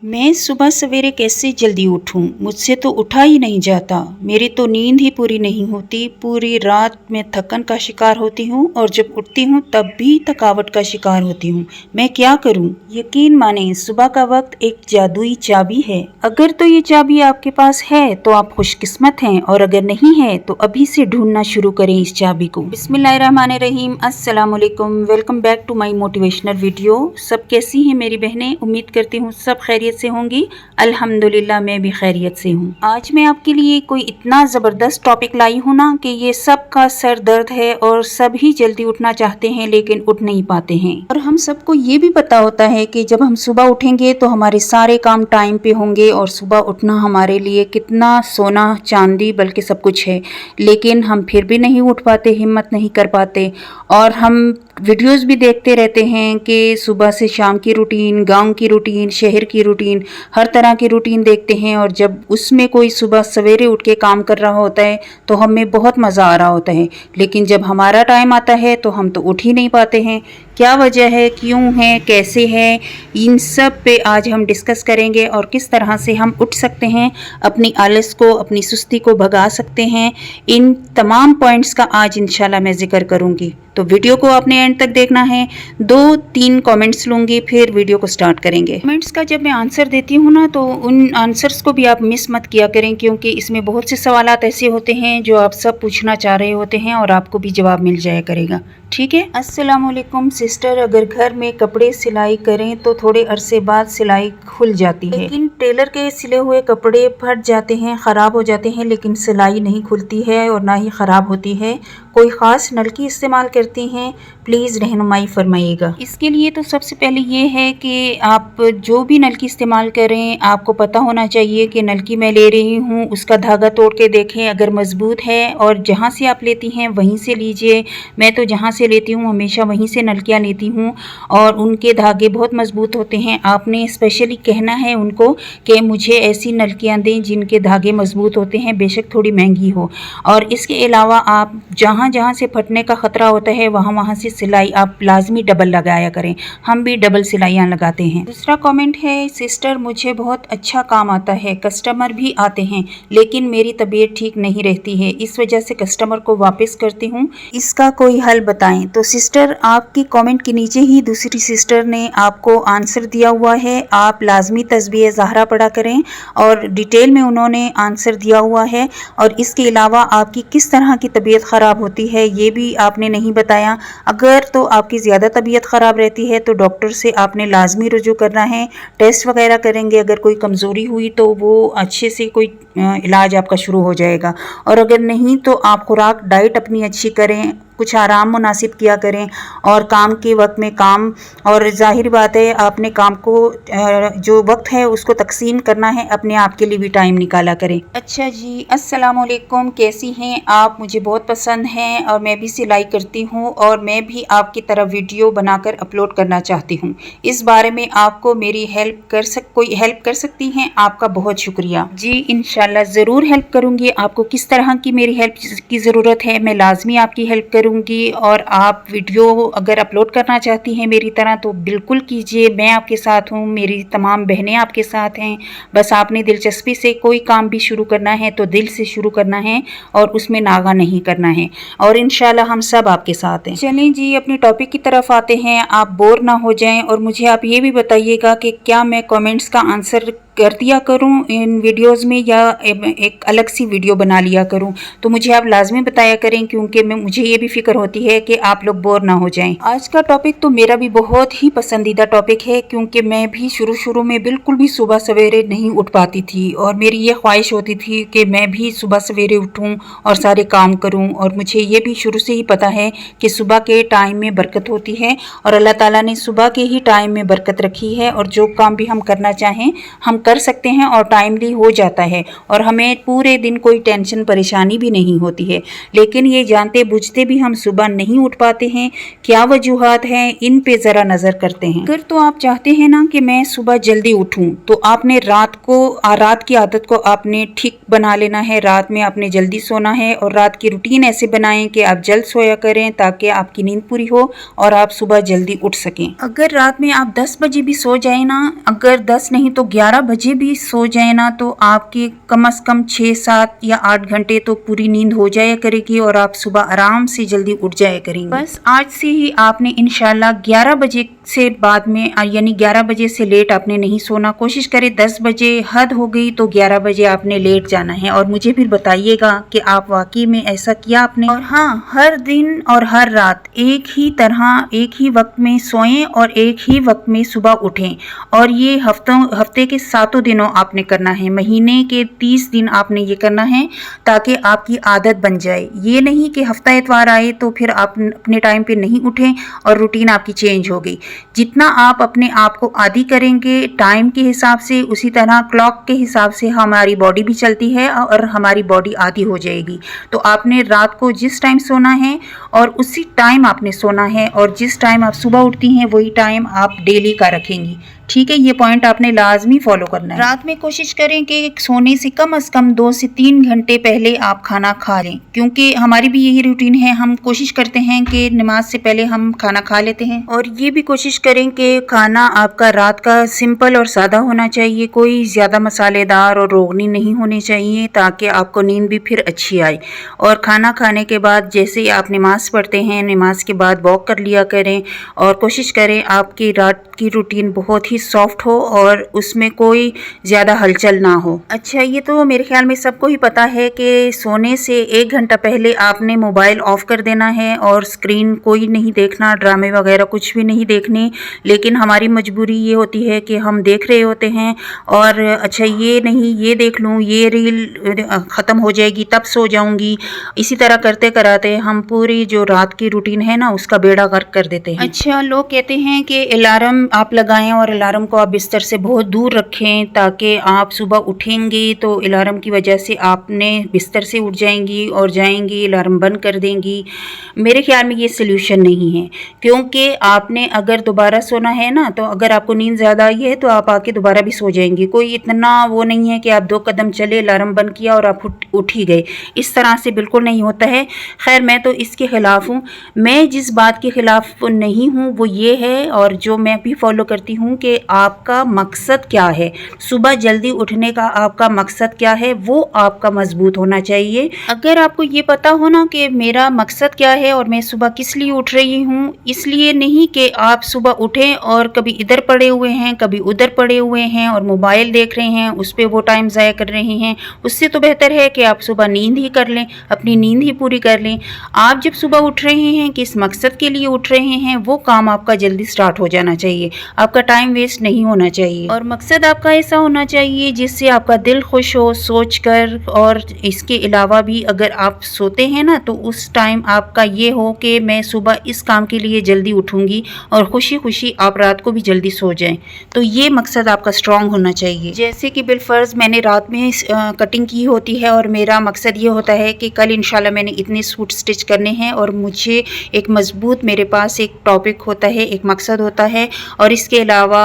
मैं सुबह सवेरे कैसे जल्दी उठूं? मुझसे तो उठा ही नहीं जाता। मेरी तो नींद ही पूरी नहीं होती। पूरी रात मैं थकन का शिकार होती हूँ और जब उठती हूँ तब भी थकावट का शिकार होती हूँ। मैं क्या करूँ? यकीन माने सुबह का वक्त एक जादुई चाबी है। अगर तो ये चाबी आपके पास है तो आप खुशकिस्मत हैं, और अगर नहीं है तो अभी से ढूंढना शुरू करें इस चाबी को। बिस्मिल्लाहिर्रहमानिर्रहीम। अस्सलाम वालेकुम। Welcome back to my motivational video. सब कैसी हैं मेरी बहनें? उम्मीद करती हूँ सब खैरियत से होंगी। अल्हम्दुलिल्लाह मैं भी खैरियत से हूँ। आज मैं आपके लिए कोई इतना ज़बरदस्त टॉपिक लाई हूँ ना कि ये सबका सर दर्द है और सभी जल्दी उठना चाहते हैं लेकिन उठ नहीं पाते हैं। और हम सबको ये भी पता होता है कि जब हम सुबह उठेंगे तो हमारे सारे काम टाइम पे होंगे, और सुबह उठना हमारे लिए कितना सोना चांदी बल्कि सब कुछ है, लेकिन हम फिर भी नहीं उठ पाते, हिम्मत नहीं कर पाते। और हम वीडियोस भी देखते रहते हैं कि सुबह से शाम की रूटीन, गांव की रूटीन, शहर की रूटीन, हर तरह की रूटीन देखते हैं। और जब उसमें कोई सुबह सवेरे उठ के काम कर रहा होता है तो हमें बहुत मज़ा आ रहा होता है, लेकिन जब हमारा टाइम आता है तो हम तो उठ ही नहीं पाते हैं। क्या वजह है, क्यों है, कैसे है, इन सब पे आज हम डिस्कस करेंगे और किस तरह से हम उठ सकते हैं, अपनी आलस को, अपनी सुस्ती को भगा सकते हैं। इन तमाम पॉइंट्स का आज इंशाल्लाह मैं जिक्र करूंगी, तो वीडियो को आपने एंड तक देखना है। 2-3 कमेंट्स लूँगी, फिर वीडियो को स्टार्ट करेंगे। कमेंट्स का जब मैं आंसर देती हूँ ना तो उन आंसर्स को भी आप मिस मत किया करें, क्योंकि इसमें बहुत से सवालात ऐसे होते हैं जो आप सब पूछना चाह रहे होते हैं और आपको भी जवाब मिल जाया करेगा। ठीक है। अस्सलाम वालेकुम सिस्टर, अगर घर में कपड़े सिलाई करें तो थोड़े अरसे बाद सिलाई खुल जाती है, लेकिन टेलर के सिले हुए कपड़े फट जाते हैं, ख़राब हो जाते हैं, लेकिन सिलाई नहीं खुलती है और ना ही ख़राब होती है। कोई ख़ास नलकी इस्तेमाल करती हैं? प्लीज़ रहनुमाई फरमाइएगा। इसके लिए तो सबसे पहले ये है कि आप जो भी नलकी इस्तेमाल करें, आपको पता होना चाहिए कि नलकी मैं ले रही हूँ उसका धागा तोड़ के देखें अगर मज़बूत है, और जहाँ से आप लेती हैं वहीं से लीजिए। मैं तो जहाँ से लेती हूँ हमेशा वहीं से नलकियाँ लेती हूँ और उनके धागे बहुत मज़बूत होते हैं। आपने स्पेशली कहना है उनको कि मुझे ऐसी नलकियाँ दें जिनके धागे मज़बूत होते हैं, बेशक थोड़ी महंगी हो। और इसके अलावा आप जहाँ जहाँ से फटने का ख़तरा होता है वहाँ वहाँ से सिलाई आप लाजमी डबल लगाया करें। हम भी डबल सिलाइयाँ लगाते हैं। दूसरा कमेंट है, सिस्टर मुझे बहुत अच्छा काम आता है, कस्टमर भी आते हैं, लेकिन मेरी तबीयत ठीक नहीं रहती है, इस वजह से कस्टमर को वापस करती हूँ, इसका कोई हल बताएं। तो सिस्टर आपकी कमेंट के नीचे ही दूसरी सिस्टर ने आपको आंसर दिया हुआ है। आप लाजमी तस्बीह ज़हरा पढ़ा करें और डिटेल में उन्होंने आंसर दिया हुआ है। और इसके अलावा आपकी किस तरह की तबीयत ख़राब होती है ये भी आपने नहीं बताया। अगर तो आपकी ज़्यादा तबीयत ख़राब रहती है तो डॉक्टर से आपने लाजमी रुजू करना है, टेस्ट वगैरह करेंगे। अगर कोई कमज़ोरी हुई तो वो अच्छे से कोई इलाज आपका शुरू हो जाएगा, और अगर नहीं तो आप खुराक डाइट अपनी अच्छी करें, कुछ आराम मुनासिब किया करें, और काम के वक्त में काम, और ज़ाहिर बात है आपने काम को जो वक्त है उसको तकसीम करना है, अपने आप के लिए भी टाइम निकाला करें। अच्छा जी, अस्सलाम वालेकुम, कैसी हैं आप? मुझे बहुत पसंद हैं और मैं भी सिलाई करती हूँ और मैं भी आपकी तरह वीडियो बनाकर अपलोड करना चाहती हूँ। इस बारे में आपको मेरी कोई हेल्प कर सकती हैं? आपका बहुत शुक्रिया। जी इंशाल्लाह ज़रूर हेल्प करूँगी। आपको किस तरह की मेरी हेल्प की ज़रूरत है मैं लाजमी आपकी हेल्प करूँगी। और आप वीडियो अगर अपलोड करना चाहती हैं मेरी तरह तो बिल्कुल कीजिए, मैं आपके साथ हूँ, मेरी तमाम बहनें आपके साथ हैं। बस आपने दिलचस्पी से कोई काम भी शुरू करना है तो दिल से शुरू करना है और उसमें नागा नहीं करना है, और इंशाल्लाह हम सब आपके साथ हैं। चलें जी, अपने टॉपिक की तरफ आते हैं। आप बोर ना हो जाएं, और मुझे आप ये भी बताइएगा कि क्या मैं कमेंट्स का आंसर कर दिया करूं इन वीडियोस में, या एक अलग सी वीडियो बना लिया करूं? तो मुझे आप लाजमी बताया करें, क्योंकि मुझे ये भी फिक्र होती है कि आप लोग बोर ना हो जाएं। आज का टॉपिक तो मेरा भी बहुत ही पसंदीदा टॉपिक है, क्योंकि मैं भी शुरू में बिल्कुल भी सुबह सवेरे नहीं उठ पाती थी, और मेरी ये ख्वाहिश होती थी कि मैं भी सुबह सवेरे उठूं और सारे काम करूं। और मुझे ये भी शुरू से ही पता है कि सुबह के टाइम में बरकत होती है, और अल्लाह ताला ने सुबह के ही टाइम में बरकत रखी है, और जो काम भी हम करना चाहें हम कर सकते हैं और टाइमली हो जाता है और हमें पूरे दिन कोई टेंशन परेशानी भी नहीं होती है। लेकिन ये जानते बूझते भी हम सुबह नहीं उठ पाते हैं, क्या वजूहात हैं, इन पे ज़रा नज़र करते हैं। अगर तो आप चाहते हैं ना कि मैं सुबह जल्दी उठूं, तो आपने रात की आदत को आपने ठीक बना लेना है। रात में आपने जल्दी सोना है और रात की रूटीन ऐसे बनाएं कि आप जल्द सोया करें ताकि आपकी नींद पूरी हो और आप सुबह जल्दी उठ सकें। अगर रात में आप 10 बजे भी सो जाए ना, अगर 10 नहीं तो 11 बजे भी सो जाए ना, तो आपके कम से कम 6, 7 या 8 घंटे तो पूरी नींद हो जाया करेगी और आप सुबह आराम से जल्दी उठ जाया करेंगे। बस आज से ही आपने इंशाल्लाह 11 बजे से बाद में यानी 11 बजे से लेट आपने नहीं सोना। कोशिश करें 10 बजे, हद हो गई तो 11 बजे आपने लेट जाना है और मुझे फिर बताइएगा कि आप वाकई में ऐसा किया आपने। और हाँ, हर दिन और हर रात एक ही तरह एक ही वक्त में सोएं और एक ही वक्त में सुबह उठें और ये हफ्ते के 7 दिनों आपने करना है। महीने के 30 दिन आपने ये करना है ताकि आपकी आदत बन जाए। ये नहीं कि हफ्ता इतवार आए तो फिर आप अपने टाइम पे नहीं उठें और रूटीन आपकी चेंज हो गई। जितना आप अपने आप को आदी करेंगे टाइम के हिसाब से, उसी तरह क्लॉक के हिसाब से हमारी बॉडी भी चलती है और हमारी बॉडी आदी हो जाएगी। तो आपने रात को जिस टाइम सोना है और उसी टाइम आपने सोना है और जिस टाइम आप सुबह उठती हैं वही टाइम आप डेली का रखेंगी। ठीक है, ये पॉइंट आपने लाजमी फॉलो करना है। रात में कोशिश करें कि सोने से कम 2 से 3 घंटे पहले आप खाना खा लें, क्योंकि हमारी भी यही रूटीन है। हम कोशिश करते हैं कि नमाज से पहले हम खाना खा लेते हैं और ये भी कोशिश करें कि खाना आपका रात का सिंपल और सादा होना चाहिए, कोई ज़्यादा मसालेदार और रोगनी नहीं होनी चाहिए ताकि आपको नींद भी फिर अच्छी आए। और खाना खाने के बाद जैसे ही आप नमाज़ पढ़ते हैं, नमाज के बाद वॉक कर लिया करें और कोशिश करें आपकी रात की रूटीन बहुत ही सॉफ्ट हो और उसमें कोई ज़्यादा हलचल ना हो। अच्छा, ये तो मेरे ख्याल में सबको ही पता है कि सोने से 1 घंटा पहले आपने मोबाइल ऑफ कर देना है और स्क्रीन कोई नहीं देखना, ड्रामे वगैरह कुछ भी नहीं देखने। लेकिन हमारी मजबूरी ये होती है कि हम देख रहे होते हैं और अच्छा ये नहीं, ये देख लूँ, ये रील ख़त्म हो जाएगी तब सो जाऊँगी। इसी तरह करते कराते हम पूरी जो रात की रूटीन है ना उसका बेड़ा गर्क कर देते हैं। अच्छा, लोग कहते हैं कि अलार्म आप लगाएं और अलार्म को आप बिस्तर से बहुत दूर रखें ताकि आप सुबह उठेंगे तो अलार्म की वजह से आपने बिस्तर से उठ जाएंगी और जाएंगी अलार्म बंद कर देंगी। मेरे ख्याल में ये सल्यूशन नहीं है, क्योंकि आपने अगर दोबारा सोना है ना, तो अगर आपको नींद ज़्यादा आई है तो आप आके दोबारा भी सो जाएंगी। कोई इतना वो नहीं है कि आप 2 कदम चले, अलार्म बंद किया और आप उठ ही गए। इस तरह से बिल्कुल नहीं होता है। खैर, मैं तो इसके ख़िलाफ़ हूँ। मैं जिस बात के ख़िलाफ़ नहीं हूँ वो ये है, और जो मैं भी फॉलो करती हूँ, कि आपका मकसद क्या है, सुबह जल्दी उठने का आपका मकसद क्या है, वो आपका मजबूत होना चाहिए। अगर आपको ये पता हो ना कि मेरा मकसद क्या है और मैं सुबह किस लिए उठ रही हूँ, इसलिए नहीं कि आप सुबह उठें और कभी इधर पड़े हुए हैं कभी उधर पड़े हुए हैं और मोबाइल देख रहे हैं, उस पर वो टाइम ज़ाया कर रहे हैं। उससे तो बेहतर है कि आप सुबह नींद ही कर लें, अपनी नींद ही पूरी कर लें। आप जब सुबह उठ रहे हैं किस मकसद के लिए उठ रहे हैं, वो काम आपका जल्दी स्टार्ट हो जाना चाहिए। आपका टाइम वेस्ट नहीं होना चाहिए और मकसद आपका ऐसा होना चाहिए जिससे आपका दिल खुश हो सोच कर। और इसके अलावा भी अगर आप सोते हैं ना, तो उस टाइम आपका ये हो कि मैं सुबह इस काम के लिए जल्दी उठूंगी और खुशी खुशी आप रात को भी जल्दी सो जाएं। तो ये मकसद आपका स्ट्रांग होना चाहिए। जैसे कि बिलफर्ज मैंने रात में कटिंग की होती है और मेरा मकसद ये होता है कि कल इंशाल्लाह मैंने इतने सूट स्टिच करने हैं और मुझे एक मजबूत, मेरे पास एक टॉपिक होता है, एक मकसद होता है। और इसके अलावा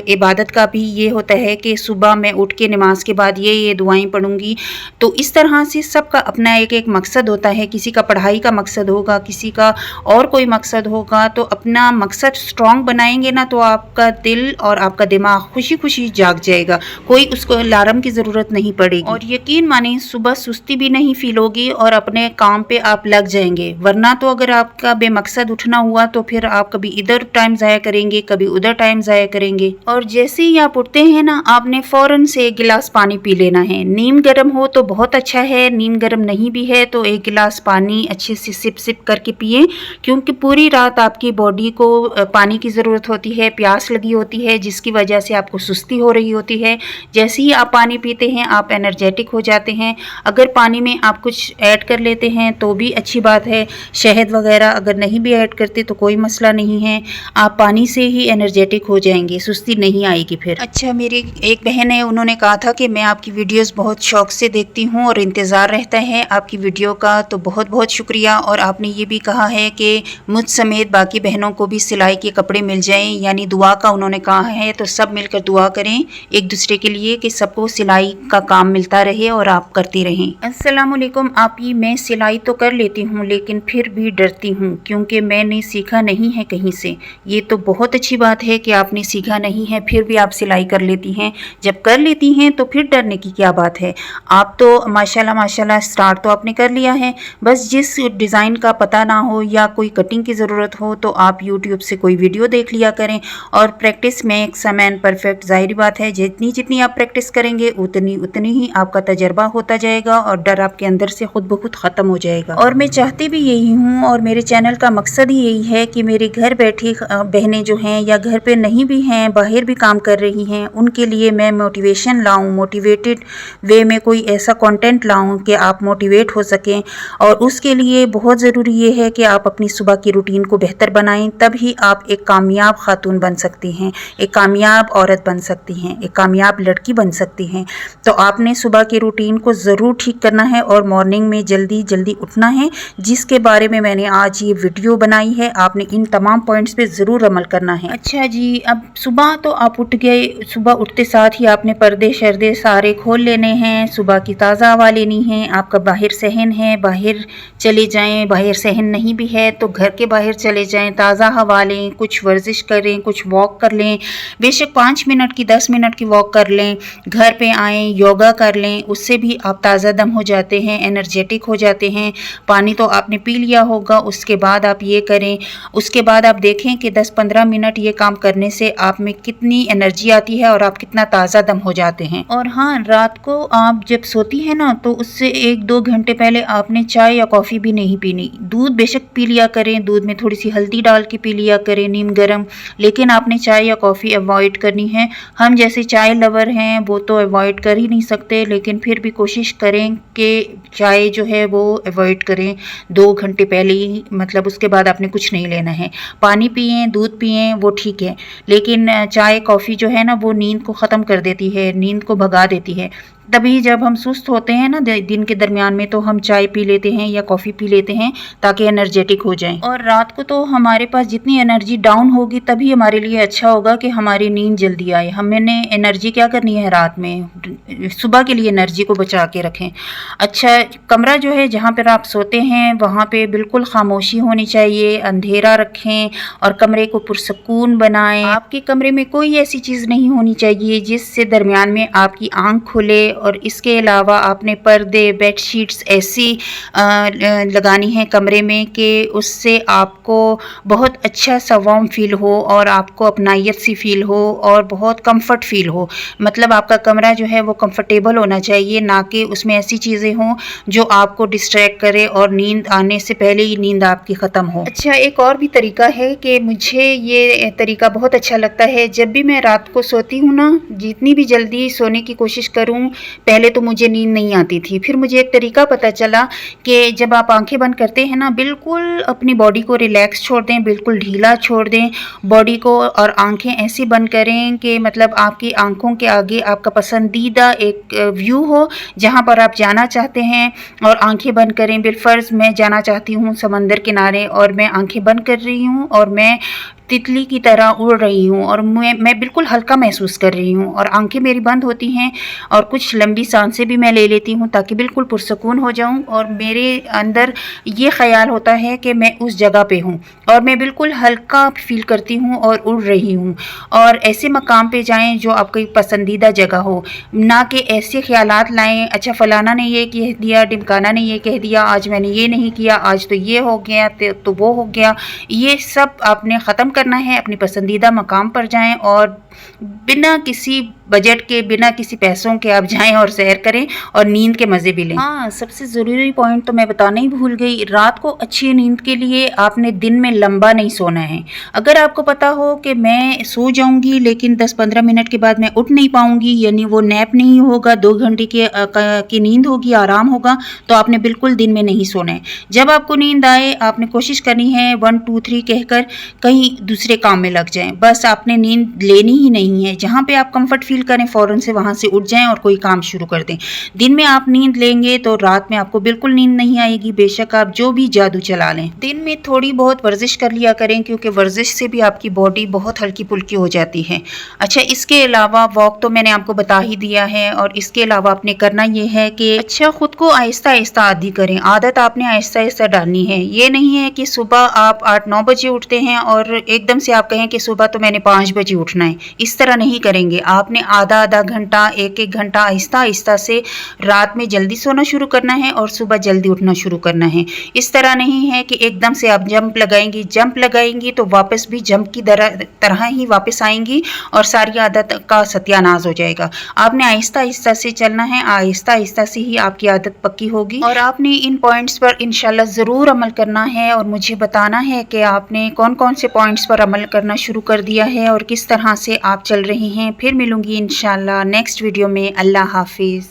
इबादत का भी ये होता है कि सुबह मैं उठ के नमाज के बाद ये दुआएं पढ़ूंगी। तो इस तरह से सबका अपना एक एक मकसद होता है। किसी का पढ़ाई का मकसद होगा, किसी का और कोई मकसद होगा। तो अपना मकसद स्ट्रॉन्ग बनाएंगे ना, तो आपका दिल और आपका दिमाग खुशी खुशी जाग जाएगा, कोई उसको अलार्म की ज़रूरत नहीं पड़ेगी। और यकीन माने सुबह सुस्ती भी नहीं फील होगी और अपने काम पे आप लग जाएंगे। वरना तो अगर आपका बेमकसद उठना हुआ तो फिर आप कभी इधर टाइम ज़ाया करेंगे, कभी उधर टाइम ज़ाया करेंगे। और जैसे ही आप उठते हैं ना, आपने फ़ौरन से 1 गिलास पानी पी लेना है। नीम गर्म हो तो बहुत अच्छा है, नीम गर्म नहीं भी है तो 1 गिलास पानी अच्छे से सिप सिप करके पिए, क्योंकि पूरी रात आपकी बॉडी को पानी की ज़रूरत होती है, प्यास लगी होती है, जिसकी वजह से आपको सुस्ती हो रही होती है। जैसे ही आप पानी पीते हैं आप एनर्जेटिक हो जाते हैं। अगर पानी में आप कुछ ऐड कर लेते हैं तो भी अच्छी बात है, शहद वगैरह अगर नहीं भी ऐड करते तो कोई मसला नहीं है, आप पानी से ही एनर्जेटिक हो जाएंगे। जाएंगे, सुस्ती नहीं आएगी फिर। अच्छा, मेरी एक बहन है, उन्होंने कहा था कि मैं आपकी वीडियोस बहुत शौक से देखती हूँ और इंतज़ार रहता है आपकी वीडियो का, तो बहुत बहुत शुक्रिया। और आपने ये भी कहा है कि मुझ समेत बाकी बहनों को भी सिलाई के कपड़े मिल जाएं, यानी दुआ का उन्होंने कहा है, तो सब मिलकर दुआ करें एक दूसरे के लिए कि सबको सिलाई का काम मिलता रहे और आप करती रहें। अस्सलाम वालेकुम आपी, मैं सिलाई तो कर लेती हूँ लेकिन फिर भी डरती हूँ क्योंकि मैंने सीखा नहीं है कहीं से। ये तो बहुत अच्छी बात है कि आपने सीखा नहीं है फिर भी आप सिलाई कर लेती हैं। जब कर लेती हैं तो फिर डरने की क्या बात है। आप तो माशाल्लाह माशाल्लाह स्टार्ट तो आपने कर लिया है। बस जिस डिज़ाइन का पता ना हो या कोई कटिंग की ज़रूरत हो तो आप यूट्यूब से कोई वीडियो देख लिया करें और practice makes a man perfect. ज़ाहिर बात है जितनी जितनी आप प्रैक्टिस करेंगे उतनी उतनी ही आपका तजर्बा होता जाएगा और डर आपके अंदर से खुद ब खुद ख़त्म हो जाएगा। और मैं चाहती भी यही हूँ और मेरे चैनल का मकसद ही यही है कि मेरे घर बैठी बहनें जो हैं या घर पे नहीं भी हैं, बाहर भी काम कर रही हैं, उनके लिए मैं मोटिवेशन लाऊं, मोटिवेटेड वे में कोई ऐसा कंटेंट लाऊं कि आप मोटिवेट हो सकें। और उसके लिए बहुत ज़रूरी ये है कि आप अपनी सुबह की रूटीन को बेहतर बनाएं, तभी आप एक कामयाब खातून बन सकती हैं, एक कामयाब औरत बन सकती हैं, एक कामयाब लड़की बन सकती हैं। तो आपने सुबह की रूटीन को ज़रूर ठीक करना है और मॉर्निंग में जल्दी जल्दी उठना है, जिसके बारे में मैंने आज ये वीडियो बनाई है। आपने इन तमाम पॉइंट्स पे ज़रूर अमल करना है। अच्छा जी, अब सुबह तो आप उठ गए, सुबह उठते साथ ही आपने पर्दे शर्दे सारे खोल लेने हैं, सुबह की ताज़ा हवा लेनी है। आपका बाहर सहन है, बाहर चले जाएं, बाहर सहन नहीं भी है तो घर के बाहर चले जाएं, ताज़ा हवा लें, कुछ वर्जिश करें, कुछ वॉक कर लें, बेशक 5 मिनट की 10 मिनट की वॉक कर लें, घर पे आएँ योगा कर लें, उससे भी आप ताज़ा दम हो जाते हैं, एनर्जेटिक हो जाते हैं। पानी तो आपने पी लिया होगा, उसके बाद आप ये करें, उसके बाद आप देखें कि 10-15 मिनट ये काम करने से आप में कितनी एनर्जी आती है और आप कितना ताज़ा दम हो जाते हैं। और हाँ, रात को आप जब सोती हैं ना तो उससे 1-2 घंटे पहले आपने चाय या कॉफ़ी भी नहीं पीनी। दूध बेशक पी लिया करें, दूध में थोड़ी सी हल्दी डाल के पी लिया करें नीम गर्म, लेकिन आपने चाय या कॉफ़ी अवॉइड करनी है। हम जैसे चाय लवर हैं वो तो अवॉइड कर ही नहीं सकते, लेकिन फिर भी कोशिश करें कि चाय जो है वो अवॉइड करें 2 घंटे पहले ही, मतलब उसके बाद आपने कुछ नहीं लेना है। पानी पिएं, दूध पिएं, वो ठीक है, लेकिन चाय कॉफ़ी जो है ना वो नींद को ख़त्म कर देती है, नींद को भगा देती है। तभी जब हम सुस्त होते हैं ना दिन के दरमियान में तो हम चाय पी लेते हैं या कॉफ़ी पी लेते हैं ताकि एनर्जेटिक हो जाएं। और रात को तो हमारे पास जितनी एनर्जी डाउन होगी तभी हमारे लिए अच्छा होगा कि हमारी नींद जल्दी आए। हमने एनर्जी क्या करनी है रात में, सुबह के लिए एनर्जी को बचा के रखें। अच्छा, कमरा जो है जहाँ पर आप सोते हैं वहाँ पर बिल्कुल खामोशी होनी चाहिए, अंधेरा रखें और कमरे को पुरसकून बनाएं। आपके कमरे में कोई ऐसी चीज़ नहीं होनी चाहिए जिससे दरमियान में आपकी आँख खुले। और इसके अलावा आपने पर्दे बेडशीट्स ऐसी लगानी है कमरे में कि उससे आपको बहुत अच्छा सा वार्म फील हो और आपको अपनायत सी फील हो और बहुत कंफर्ट फील हो। मतलब आपका कमरा जो है वो कंफर्टेबल होना चाहिए, ना कि उसमें ऐसी चीज़ें हों जो आपको डिस्ट्रैक्ट करे और नींद आने से पहले ही नींद आपकी ख़त्म हो। अच्छा, एक और भी तरीका है कि मुझे ये तरीका बहुत अच्छा लगता है। जब भी मैं रात को सोती हूँ ना, जितनी भी जल्दी सोने की कोशिश करूँ, पहले तो मुझे नींद नहीं आती थी, फिर मुझे एक तरीका पता चला कि जब आप आंखें बंद करते हैं ना, बिल्कुल अपनी बॉडी को रिलैक्स छोड़ दें, बिल्कुल ढीला छोड़ दें बॉडी को और आंखें ऐसी बंद करें कि मतलब आपकी आंखों के आगे आपका पसंदीदा एक व्यू हो जहां पर आप जाना चाहते हैं, और आंखें बंद करें। बिलफर्ज मैं जाना चाहती हूँ समंदर किनारे और मैं आंखें बंद कर रही हूँ और मैं तितली की तरह उड़ रही हूँ और मैं बिल्कुल हल्का महसूस कर रही हूँ और आंखें मेरी बंद होती हैं और कुछ लंबी सांसें भी मैं ले लेती हूँ ताकि बिल्कुल पुरसकून हो जाऊँ और मेरे अंदर ये ख्याल होता है कि मैं उस जगह पे हूँ और मैं बिल्कुल हल्का फील करती हूँ और उड़ रही हूँ। और ऐसे मकाम पे जाएं जो आपकी पसंदीदा जगह हो, ना कि ऐसे ख्यालात लाएं, अच्छा फ़लाना ने ये कह दिया, ढिमकाना ने ये कह दिया, आज मैंने ये नहीं किया, आज तो ये हो गया तो वो हो गया। ये सब आपने ख़त्म करना है। अपनी पसंदीदा मकाम पर जाएं और बिना किसी बजट के, बिना किसी पैसों के आप जाएं और सैर करें और नींद के मज़े भी लें। हाँ, सबसे ज़रूरी पॉइंट तो मैं बताना ही भूल गई, रात को अच्छी नींद के लिए आपने दिन में लंबा नहीं सोना है। अगर आपको पता हो कि मैं सो जाऊंगी लेकिन 10-15 मिनट के बाद मैं उठ नहीं पाऊंगी, यानी वो नैप नहीं होगा, 2 घंटे की नींद होगी, आराम होगा, तो आपने बिल्कुल दिन में नहीं सोना है। जब आपको नींद आए आपने कोशिश करनी है 1 2 3 कहकर कहीं दूसरे काम में लग जाएं। बस आपने नींद लेनी ही नहीं है, जहाँ पे आप कंफर्ट फील करें फ़ौरन से वहाँ से उठ जाएं और कोई काम शुरू कर दें। दिन में आप नींद लेंगे तो रात में आपको बिल्कुल नींद नहीं आएगी, बेशक आप जो भी जादू चला लें। दिन में थोड़ी बहुत वर्जिश कर लिया करें, क्योंकि वर्जिश से भी आपकी बॉडी बहुत हल्की फुल्की हो जाती है। अच्छा, इसके अलावा वॉक तो मैंने आपको बता ही दिया है, और इसके अलावा आपने करना ये है कि अच्छा खुद को आहिस्ता आहिस्ता आदी करें। आदत आपने आहिस्ता आहिस्ता डालनी है। ये नहीं है कि सुबह आप 8-9 बजे उठते हैं और एकदम से आप कहें कि सुबह तो मैंने 5 बजे उठना है। इस तरह नहीं करेंगे। आपने आधा आधा घंटा, एक एक घंटा आहिस्ता आहिस्ता से रात में जल्दी सोना शुरू करना है और सुबह जल्दी उठना शुरू करना है। इस तरह नहीं है कि एकदम से आप जंप लगाएंगी तो वापस भी जंप की तरह ही वापस आएंगी और सारी आदत का सत्यानाश हो जाएगा। आपने आहिस्ता आहिस्ता से चलना है, आहिस्ता आहिस्ता से ही आपकी आदत पक्की होगी, और आपने इन पॉइंट्स पर इंशाल्लाह ज़रूर अमल करना है और मुझे बताना है कि आपने कौन कौन से पॉइंट्स पर अमल करना शुरू कर दिया है और किस तरह से आप चल रही हैं। फिर मिलूंगी इंशाल्लाह नेक्स्ट वीडियो में। अल्लाह हाफिज़।